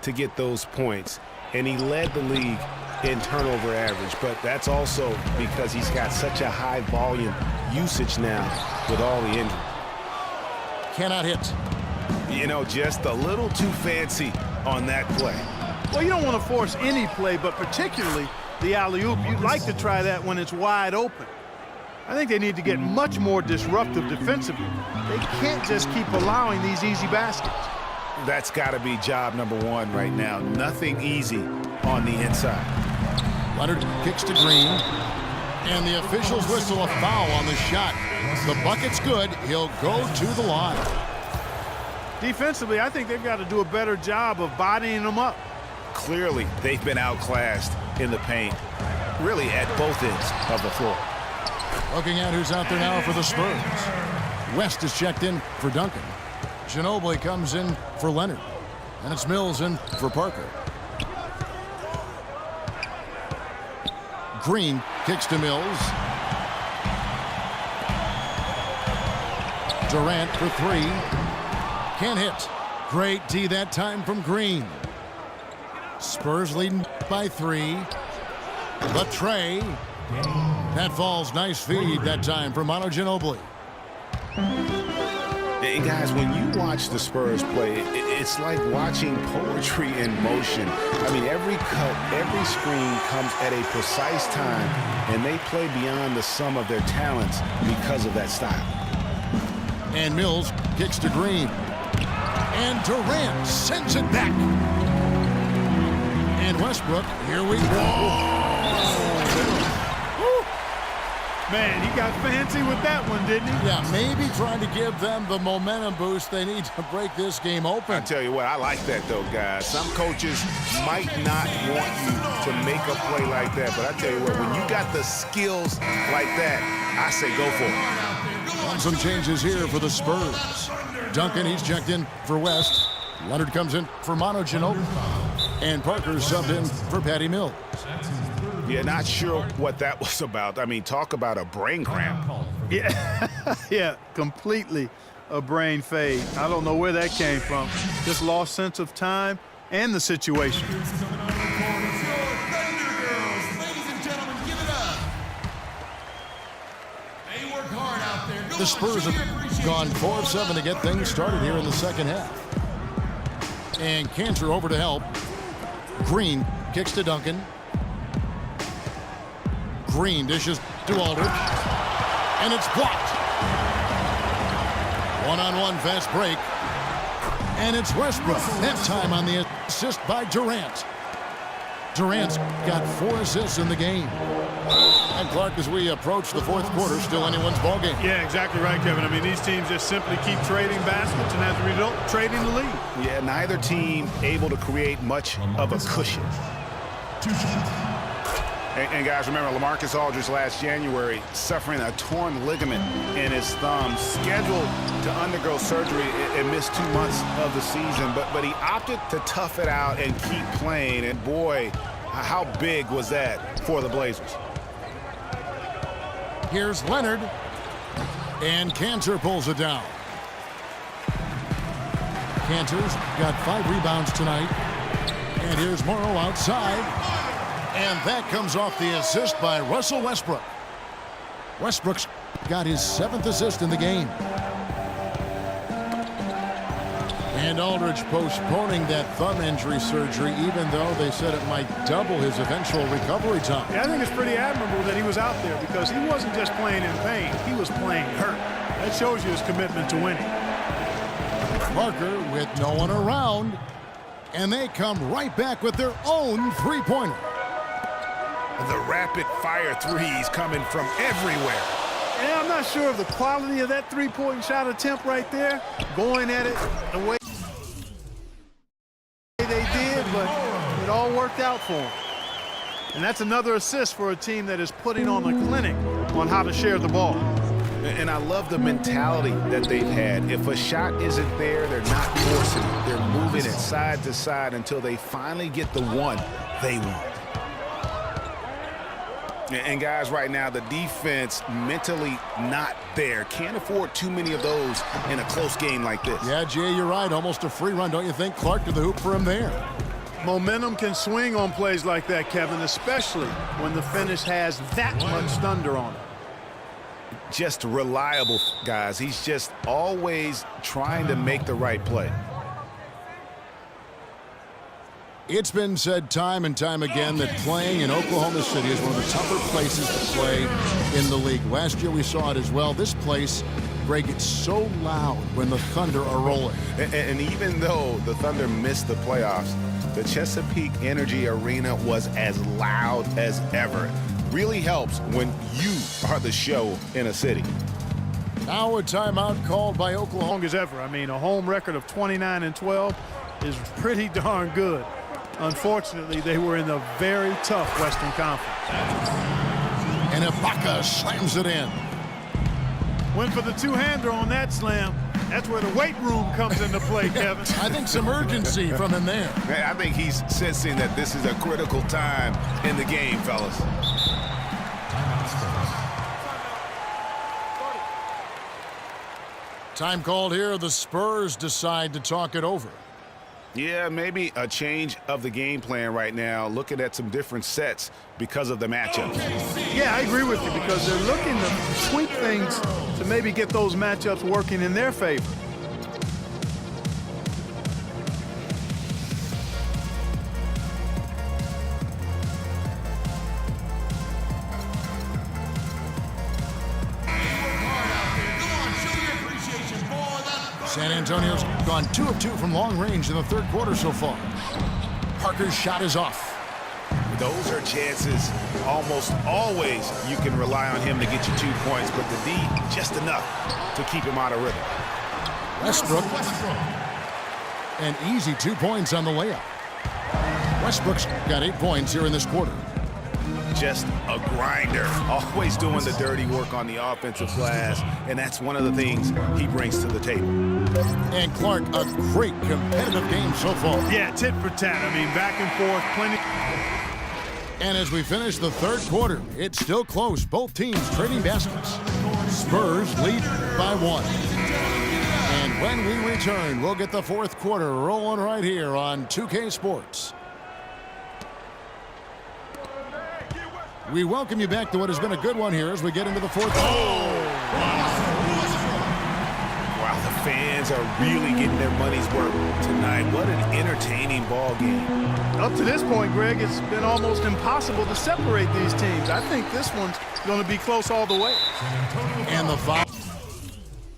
to get those points, and he led the league in turnover average, but that's also because he's got such a high volume usage now with all the injuries. Cannot hit. You know, just a little too fancy on that play. Well, you don't want to force any play, but particularly the alley-oop. You'd like to try that when it's wide open. I think they need to get much more disruptive defensively. They can't just keep allowing these easy baskets. That's got to be job number one right now. Nothing easy on the inside. Leonard kicks to Green, and the officials whistle a foul on the shot. The bucket's good. He'll go to the line. Defensively, I think they've got to do a better job of bodying them up. Clearly, they've been outclassed in the paint, really at both ends of the floor. Looking at who's out there now for the Spurs. West is checked in for Duncan. Ginobili comes in for Leonard. And it's Mills in for Parker. Green kicks to Mills. Durant for three. Can't hit. Great D that time from Green. Spurs leading by three. The tray. That falls. Nice feed that time from Manu Ginobili. And guys, when you watch the Spurs play, it's like watching poetry in motion. I mean, every cut, every screen comes at a precise time, and they play beyond the sum of their talents because of that style. And Mills kicks to Green. And Durant sends it back. And Westbrook, here we go. Man, he got fancy with that one, didn't he? Yeah, maybe trying to give them the momentum boost they need to break this game open. I tell you what, I like that, though, guys. Some coaches might not want you to make a play like that, but I tell you what, when you got the skills like that, I say go for it. And some changes here for the Spurs. Duncan, he's checked in for West. Leonard comes in for Manu Ginobili. And Parker subbed in for Patty Mills. Yeah, not sure what that was about. I mean, talk about a brain cramp. Yeah, yeah, completely a brain fade. I don't know where that came from. Just lost sense of time and the situation. The Spurs have gone 4 of 7 to get things started here in the second half. And Cantor over to help. Green kicks to Duncan. Green dishes to Aldridge. And it's blocked. One-on-one fast break. And it's Westbrook. That time on the assist by Durant. Durant's got 4 assists in the game. And Clark, as we approach the fourth quarter, still anyone's ballgame. Yeah, exactly right, Kevin. I mean, these teams just simply keep trading baskets, and as a result, trading the lead. Yeah, neither team able to create much of a cushion. And guys, remember, LaMarcus Aldridge last January suffering a torn ligament in his thumb, scheduled to undergo surgery and miss 2 months of the season. But he opted to tough it out and keep playing. And boy, how big was that for the Blazers? Here's Leonard. And Cantor pulls it down. Cantor's got 5 rebounds tonight. And here's Morrow outside. And that comes off the assist by Russell Westbrook. Westbrook's got his 7th assist in the game. And Aldridge postponing that thumb injury surgery, even though they said it might double his eventual recovery time. Yeah, I think it's pretty admirable that he was out there because he wasn't just playing in pain. He was playing hurt. That shows you his commitment to winning. Parker with no one around. And they come right back with their own three-pointer. The rapid-fire threes coming from everywhere. And I'm not sure of the quality of that three-point shot attempt right there, going at it the way they did, but it all worked out for them. And that's another assist for a team that is putting on a clinic on how to share the ball. And I love the mentality that they've had. If a shot isn't there, they're not forcing it. They're moving it side to side until they finally get the one they want. And guys, right now, the defense mentally not there. Can't afford too many of those in a close game like this. Yeah, Jay, you're right. Almost a free run, don't you think? Clark to the hoop for him there. Momentum can swing on plays like that, Kevin, especially when the finish has that much thunder on it. Just reliable, guys. He's just always trying to make the right play. It's been said time and time again that playing in Oklahoma City is one of the tougher places to play in the league. Last year we saw it as well. This place, Greg, gets so loud when the Thunder are rolling. And even though the Thunder missed the playoffs, the Chesapeake Energy Arena was as loud as ever. Really helps when you are the show in a city. Now a timeout called by Oklahoma. Long as ever. I mean, a home record of 29-12 is pretty darn good. Unfortunately, they were in a very tough Western Conference. And Ibaka slams it in. Went for the two-hander on that slam. That's where the weight room comes into play, Kevin. I think some urgency from him there. I think he's sensing that this is a critical time in the game, fellas. Time called here. The Spurs decide to talk it over. Yeah, maybe a change of the game plan right now, looking at some different sets because of the matchup. Yeah, I agree with you because they're looking to tweak things to maybe get those matchups working in their favor. San Antonio's gone 2 of 2 from long range in the third quarter so far. Parker's shot is off. Those are chances almost always you can rely on him to get you 2 points, but the D just enough to keep him out of rhythm. Westbrook. An easy 2 points on the layup. Westbrook's got 8 points here in this quarter. Just a grinder, always doing the dirty work on the offensive glass, and that's one of the things he brings to the table. And Clark, a great competitive game so far. Yeah, tit for tat. I mean, back and forth, plenty. And as we finish the third quarter, it's still close. Both teams trading baskets. Spurs lead by 1. And when we return, we'll get the fourth quarter rolling right here on 2K Sports. We welcome you back to what has been a good one here as we get into the fourth quarter. Wow, the fans are really getting their money's worth tonight. What an entertaining ball game. Up to this point, Greg, it's been almost impossible to separate these teams. I think this one's going to be close all the way. And the foul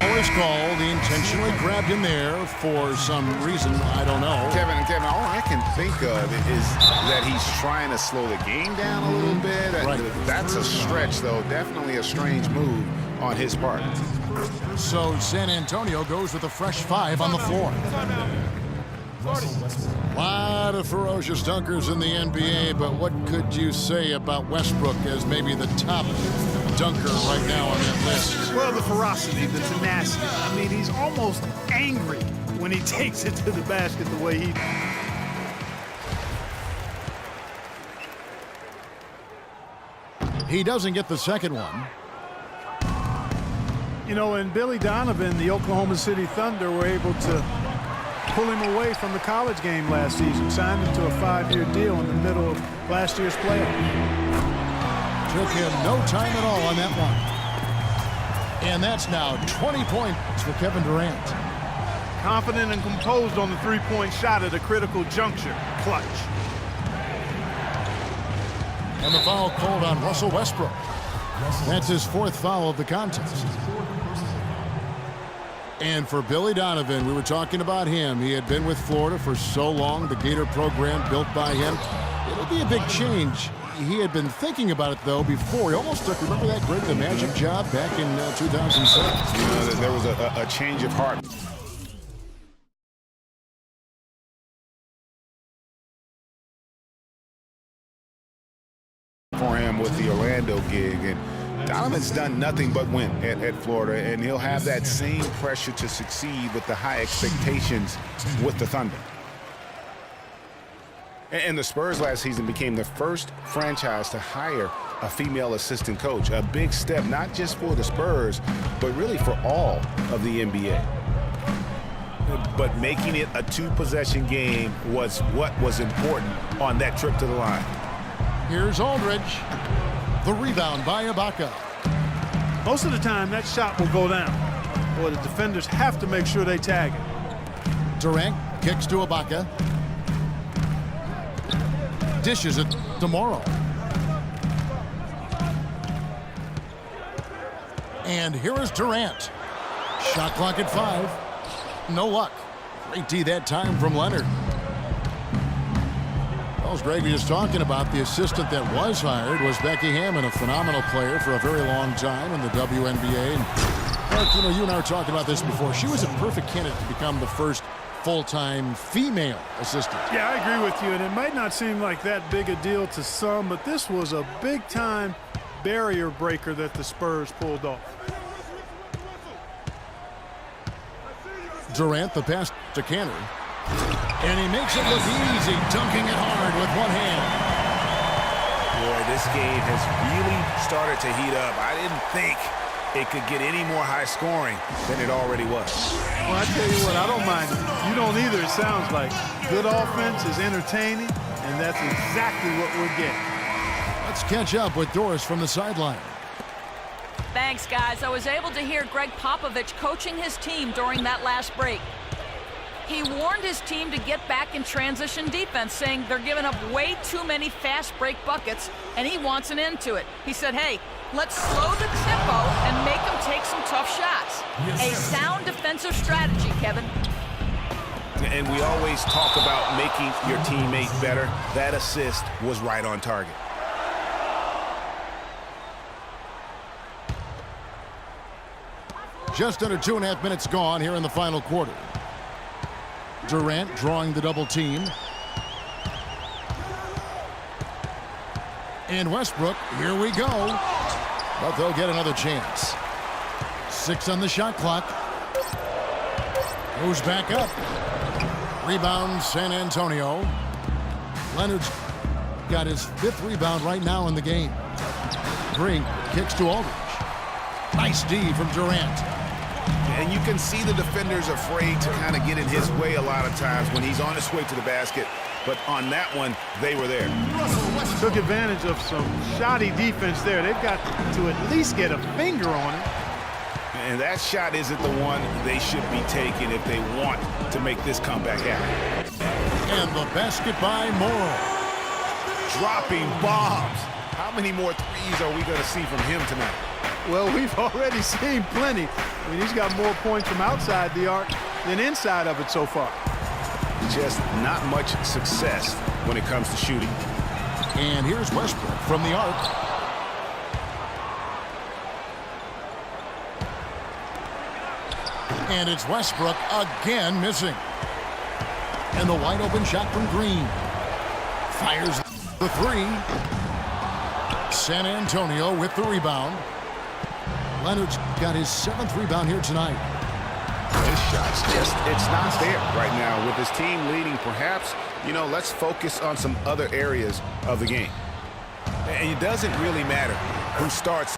is called. He intentionally grabbed him there for some reason. I don't know. Kevin, all I can think of is that he's trying to slow the game down a little bit. Right. That's a stretch, though. Definitely a strange move on his part. So San Antonio goes with a fresh 5 on the floor. A lot of ferocious dunkers in the NBA, but what could you say about Westbrook as maybe the top dunker right now on that list? Well, the ferocity, the tenacity. I mean, he's almost angry when he takes it to the basket the way he... He doesn't get the second one. You know, and Billy Donovan, the Oklahoma City Thunder, were able to pull him away from the college game last season, signed him to a 5-year deal in the middle of last year's playoffs. Took him no time at all on that one. And that's now 20 points for Kevin Durant. Confident and composed on the three-point shot at a critical juncture. Clutch. And the foul called on Russell Westbrook. That's his 4th foul of the contest. And for Billy Donovan, we were talking about him. He had been with Florida for so long, the Gator program built by him. It'll be a big change. He had been thinking about it, though, before. He almost took, remember that Greg, the Magic job back in 2007? You know, there was a change of heart. For him with the Orlando gig, and Donovan's done nothing but win at Florida, and he'll have that same pressure to succeed with the high expectations with the Thunder. And the Spurs last season became the first franchise to hire a female assistant coach. A big step, not just for the Spurs, but really for all of the NBA. but making it a two-possession game was what was important on that trip to the line. Here's Aldridge. The rebound by Ibaka. Most of the time, that shot will go down. Boy, the defenders have to make sure they tag it. Durant kicks to Ibaka. Dishes it to Morrow. And here is Durant. Shot clock at 5. No luck. Great D that time from Leonard. Well, as Greg was just talking about, the assistant that was hired was Becky Hammon, a phenomenal player for a very long time in the WNBA. And, Mark, you know, you and I were talking about this before. She was a perfect candidate to become the first full-time female assistant. Yeah, I agree with you, and it might not seem like that big a deal to some, but this was a big-time barrier breaker that the Spurs pulled off. Durant, the pass to Kanter. And he makes it look easy, dunking it hard with one hand. Boy, this game has really started to heat up. I didn't think it could get any more high scoring than it already was. Well, I tell you what, I don't mind it. You don't either, it sounds like. Good offense is entertaining, and that's exactly what we're getting. Let's catch up with Doris from the sideline. Thanks, guys. I was able to hear Greg Popovich coaching his team during that last break. He warned his team to get back in transition defense, saying they're giving up way too many fast break buckets, and he wants an end to it. He said, hey, let's slow the tempo and make them take some tough shots. A sound defensive strategy, Kevin. And we always talk about making your teammate better. That assist was right on target. Just under 2.5 minutes gone here in the final quarter. Durant drawing the double team. And Westbrook, here we go. But they'll get another chance. 6 on the shot clock. Goes back up. Rebound, San Antonio. Leonard's got his 5th rebound right now in the game. Green kicks to Aldridge. Nice D from Durant. And you can see the defenders afraid to kind of get in his way a lot of times when he's on his way to the basket. But on that one, they were there. Took advantage of some shoddy defense there. They've got to at least get a finger on it. And that shot isn't the one they should be taking if they want to make this comeback happen. And the basket by Morrow. Dropping bombs. How many more threes are we going to see from him tonight? Well, we've already seen plenty. I mean, he's got more points from outside the arc than inside of it so far. Just not much success when it comes to shooting. And here's Westbrook from the arc. And it's Westbrook again missing. And the wide open shot from Green. Fires the 3. San Antonio with the rebound. Leonard's got his 7th rebound here tonight. His shot's it's not there right now. With his team leading, perhaps, let's focus on some other areas of the game. And it doesn't really matter who starts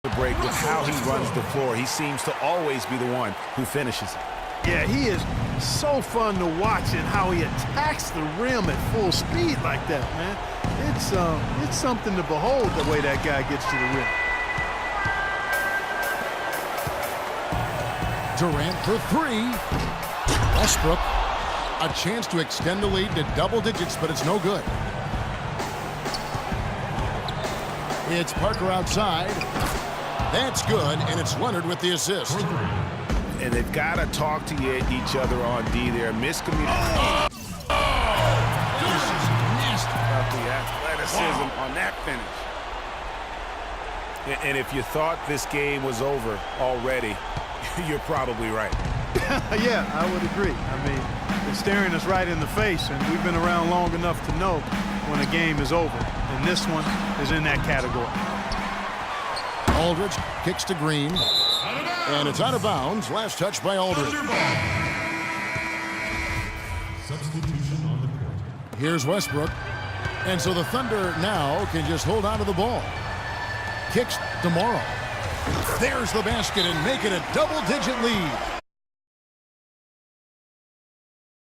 the break with how he runs the floor. He seems to always be the one who finishes it. Yeah, he is so fun to watch and how he attacks the rim at full speed like that, man. It's something to behold the way that guy gets to the rim. Durant for 3. Westbrook, a chance to extend the lead to double digits, but it's no good. It's Parker outside. That's good, and it's Leonard with the assist. And they've got to talk to each other on D there. Miscommunication. This is nasty. About the athleticism on that finish. And if you thought this game was over already, you're probably right. Yeah, I would agree. I mean, it's staring us right in the face, and we've been around long enough to know when a game is over. And this one is in that category. Aldridge kicks to Green. And it's out of bounds. Last touch by Aldridge. Here's Westbrook. And so the Thunder now can just hold on to the ball. Kicks to Morrow. There's the basket and make it a double-digit lead.